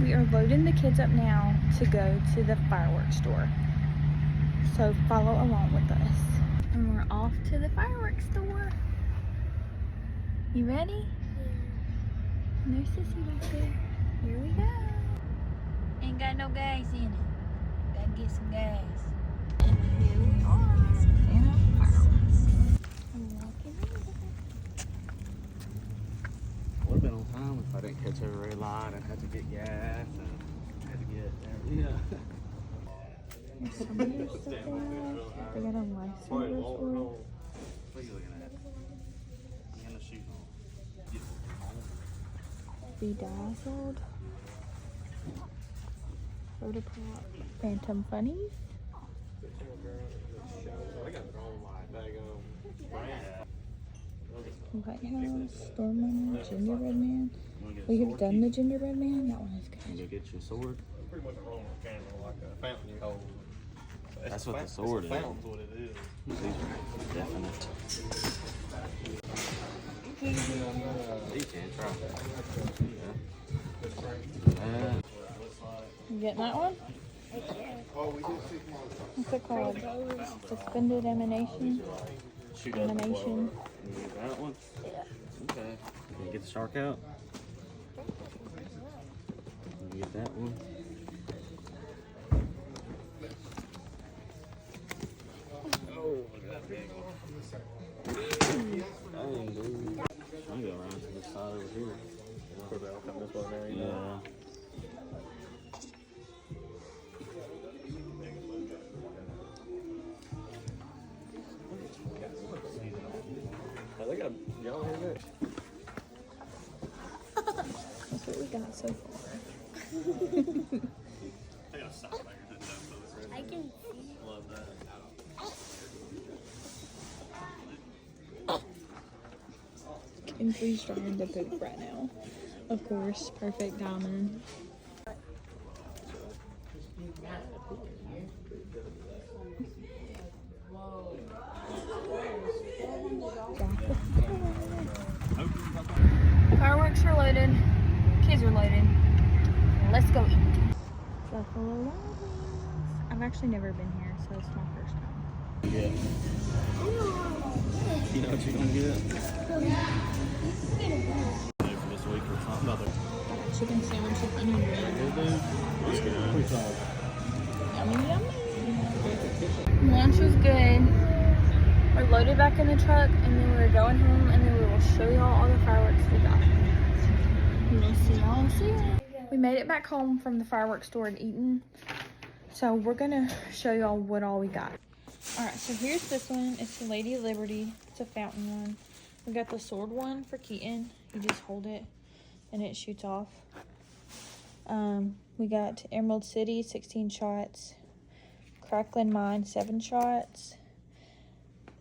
We are loading the kids up now to go to the fireworks store. So follow along with us. And we're off to the fireworks store. You ready? Yeah. And there's Sissy right there. Here we go. Ain't got no gas in it. Gotta get some gas. And here we are. Santa fireworks. I'm walking over. Would have been on time if I didn't catch every red light and had to get gas and had to get there. There's some other stuff they have. They got a lifesaver store. What are you looking at? You got no shoes on. Bedazzled. Soda Pop. Phantom Funnies. White House, Storm Runner, Gingerbread Man. We have done the Gingerbread Man. That one is good. You go get your sword. Pretty much a rolling candle, like a fountain you hold. That's what the sword is. Fountain's what it is. These are definite. You can try. Yeah. You getting that one? What's it called? Suspended emanation. Shoot up. Emanation. You get that one? Yeah. Okay. Can you get the shark out? You get that one? Oh, look at that big one. Dang, dude. I'm gonna go around to this side over here. This one there, you Yeah. know. They got y'all here next. That's what we got so far. They got stop back here. I can see. Love that. Kinsley's trying to poop right now. Of course, perfect diamond. Fireworks are loaded. Kids are loaded. Let's go eat. Buffalo Wild Wings. I've actually never been here, so it's my first time. Yeah. You know what you're gonna get? For this week or something. Another. Chicken sandwich with onion ring. Good dude. Let's get it. Yummy, yummy. Lunch was good. We're loaded back in the truck, and then we're going home, and then we will show y'all all the fireworks we got. We'll see y'all soon. We made it back home from the fireworks store in Eaton, so we're gonna show y'all what all we got. All right, so here's this one. It's the Lady of Liberty. It's a fountain one. We got the sword one for Keaton. You just hold it, and it shoots off. We got Emerald City, 16 shots. Cracklin Mine, 7 shots.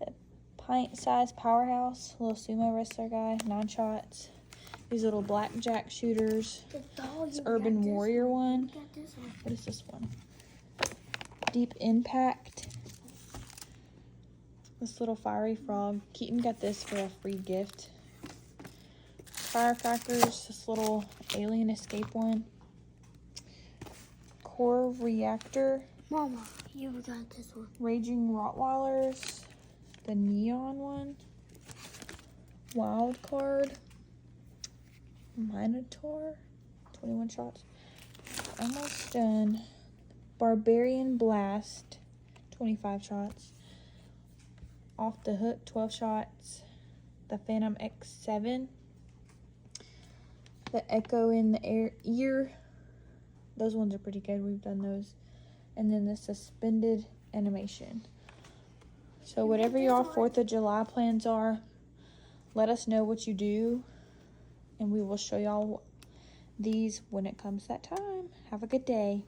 The pint-sized Powerhouse, little sumo wrestler guy, 9 shots. These little blackjack shooters. It's Urban Warrior one. What is this one? Deep Impact. This little fiery frog. Keaton got this for a free gift. Firecrackers, this little alien escape one. Core Reactor. Mama, you got this one. Raging Rottweilers. The neon one. Wild Card. Minotaur. 21 shots. Almost done. Barbarian Blast. 25 shots. Off the Hook, 12 shots. The Phantom X7. The Echo in the Ear. Those ones are pretty good. We've done those. And then the Suspended Animation. So whatever your 4th of July plans are, let us know what you do. And we will show y'all these when it comes that time. Have a good day.